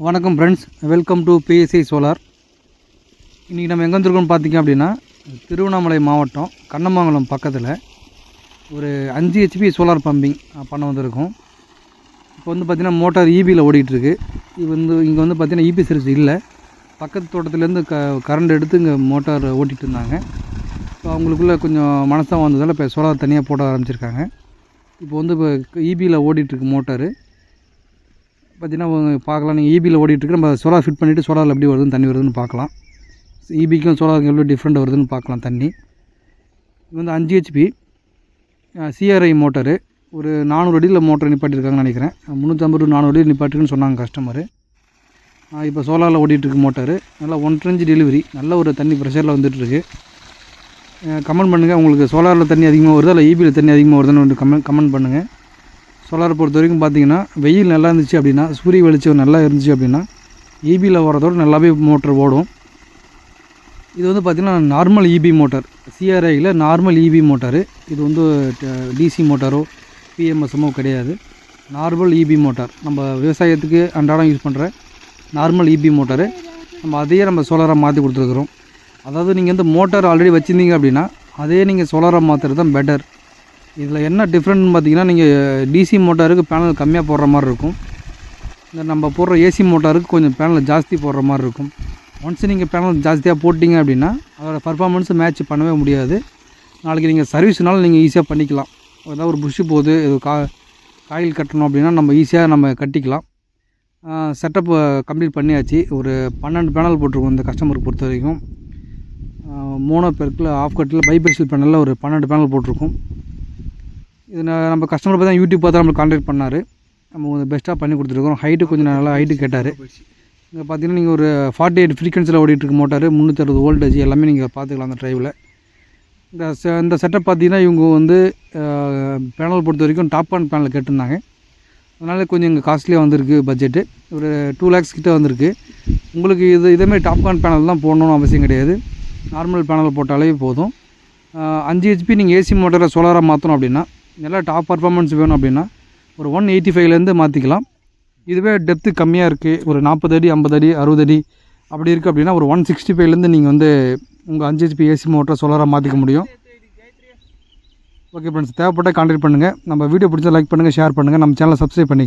வணக்கம் friends, welcome to PSI solar. இன்றைக்கி நம்ம எங்கே வந்துருக்கோம்னு பார்த்திங்க அப்படின்னா, திருவண்ணாமலை மாவட்டம் கண்ணமங்கலம் பக்கத்தில் ஒரு 5 HP சோலார் பம்பிங் பண்ண வந்திருக்கோம். இப்போ வந்து பார்த்திங்கன்னா மோட்டார் ஈபியில் ஓடிட்டுருக்கு. இங்கே வந்து பார்த்திங்கன்னா ஈபி சர்வீஸ் இல்லை. பக்கத்து தோட்டத்துலேருந்து கரண்ட் எடுத்து இங்கே மோட்டார் ஓட்டிகிட்டு இருந்தாங்க. இப்போ அவங்களுக்குள்ளே கொஞ்சம் மனசாக வந்ததால் இப்போ சோலார் தனியாக போட ஆரம்பிச்சிருக்காங்க. இப்போ வந்து இப்போ ஈபியில் ஓடிட்டுருக்கு மோட்டார். பார்த்திங்கன்னா பார்க்கலாம், நீங்கள் ஈபியில் ஓடிட்டுருக்கு. நம்ம சோலார் ஃபிட் பண்ணிவிட்டு சோலாரில் எப்படி வருதுன்னு தண்ணி வருதுன்னு பார்க்கலாம். ஈபிக்கும் சோலாருக்கு எவ்வளோ டிஃப்ரெண்ட் வருதுன்னு பார்க்கலாம் தண்ணி. இது வந்து 5 HP CRI மோட்டரு. ஒரு 400 அடியில் மோட்டர் நிப்பாட்டிருக்காங்கன்னு நினைக்கிறேன். 350 to 400 அடி நிப்பாட்டிருக்குன்னு சொன்னாங்க கஸ்டமரு. இப்போ சோலாரில் ஓடிட்டுருக்கு மோட்டரு. நல்லா 1 inch டெலிவரி, நல்ல ஒரு தண்ணி ப்ரெஷரில் வந்துட்டுருக்கு. கமெண்ட் பண்ணுங்கள், உங்களுக்கு சோலாரில் தண்ணி அதிகமாக வருதா இல்லை ஈபியில் தண்ணி அதிகமாக வருதுன்னு கமெண்ட் பண்ணுங்கள். சோலாரை பொறுத்த வரைக்கும் பார்த்திங்கன்னா, வெயில் நல்லா இருந்துச்சு அப்படின்னா, சூரிய வெளிச்சம் நல்லா இருந்துச்சு அப்படின்னா ஈபியில் வரதோடு நல்லாவே மோட்டர் ஓடும். இது வந்து பார்த்திங்கன்னா நார்மல் ஈபி மோட்டார், CRIயில் நார்மல் ஈபி மோட்டார். இது வந்து DC மோட்டாரோ PMSமோ கிடையாது. நார்மல் ஈபி மோட்டார், நம்ம விவசாயத்துக்கு அன்றாடம் யூஸ் பண்ணுற நார்மல் ஈபி மோட்டார். நம்ம அதையே நம்ம சோலாராக மாற்றி கொடுத்துருக்குறோம். அதாவது நீங்கள் வந்து மோட்டார் ஆல்ரெடி வச்சுருந்தீங்க அப்படின்னா அதே நீங்கள் சோலாராக மாற்றுறது தான் பெட்டர். இதில் என்ன டிஃப்ரெண்ட்னு பார்த்தீங்கன்னா, நீங்கள் DC மோட்டாருக்கு பேனல் கம்மியாக போடுற மாதிரி இருக்கும். இந்த நம்ம போடுற AC மோட்டாருக்கு கொஞ்சம் பேனல் ஜாஸ்தி போடுற மாதிரி இருக்கும். ஒன்ஸ் நீங்கள் பேனல் ஜாஸ்தியாக போட்டிங்க அப்படின்னா அதோடய பர்ஃபார்மன்ஸு மேட்ச் பண்ணவே முடியாது. நாளைக்கு நீங்கள் சர்வீஸ்னாலும் நீங்கள் ஈஸியாக பண்ணிக்கலாம். ஏதாவது ஒரு புஷ்ஷு போகுது, இது காயில் கட்டணும் அப்படின்னா நம்ம ஈஸியாக நம்ம கட்டிக்கலாம். செட்டப் கம்ப்ளீட் பண்ணியாச்சு. ஒரு 12 பேனல் போட்டிருக்கோம் இந்த கஸ்டமருக்கு பொறுத்த வரைக்கும். மோனோ பெர்க்கில் ஆஃப் கட்டில் பைபெக்சில் பேனலில் ஒரு 12 பேனல் போட்டிருக்கோம். இது நம்ம கஸ்டமர் பார்த்து தான் யூடியூப் பார்த்து நம்மளுக்கு கான்டாக்ட் பண்ணார். நம்ம கொஞ்சம் பெஸ்ட்டாக பண்ணி கொடுத்துருக்கோம். ஹைட்டு கொஞ்சம் நல்லா ஹைட்டு கேட்டார். இங்கே பார்த்தீங்கன்னா நீங்கள் ஒரு 48 ஃப்ரீக்வன்சியில் ஓடிட்டுருக்கு மோட்டார், 360 வோல்டேஜ் எல்லாமே நீங்கள் பார்த்துக்கலாம் அந்த ட்ரைவில். இந்த செட்டப் பார்த்தீங்கன்னா இவங்க வந்து பேனல் பொறுத்த வரைக்கும் டாப் ஆன் பேனல் கேட்டிருந்தாங்க. அதனால் கொஞ்சம் இங்கே காஸ்ட்லியாக வந்திருக்கு. பட்ஜெட்டு ஒரு 2 lakhs கிட்டே வந்திருக்கு. உங்களுக்கு இதேமாதிரி டாப் ஆன் பேனல் தான் போடணும்னு அவசியம் கிடையாது. நார்மல் பேனல் போட்டாலே போதும். 5 HP நீங்கள் AC மோட்டரை சோலாராக மாற்றணும் அப்படின்னா, நல்லா டாப் பர்ஃபார்மன்ஸ் வேணும் அப்படின்னா ஒரு 185லேருந்து மாற்றிக்கலாம். இதுவே டெப்த்து கம்மியாக இருக்குது, ஒரு 40 அடி 50 அடி 60 அடி அப்படி இருக்குது அப்படின்னா ஒரு 165லேருந்து நீங்கள் வந்து உங்கள் 5 HP AC மோட்டரை சோலாராக மாற்றிக்க முடியும். ஓகே ஃப்ரெண்ட்ஸ், தேவைப்பட்டால் கான்டாக்ட் பண்ணுங்கள். நம்ம வீடியோ பிடிச்சா லைக் பண்ணுங்கள், ஷேர் பண்ணுங்கள், நம்ம சேனலை சப்ஸ்கிரைப் பண்ணிக்க.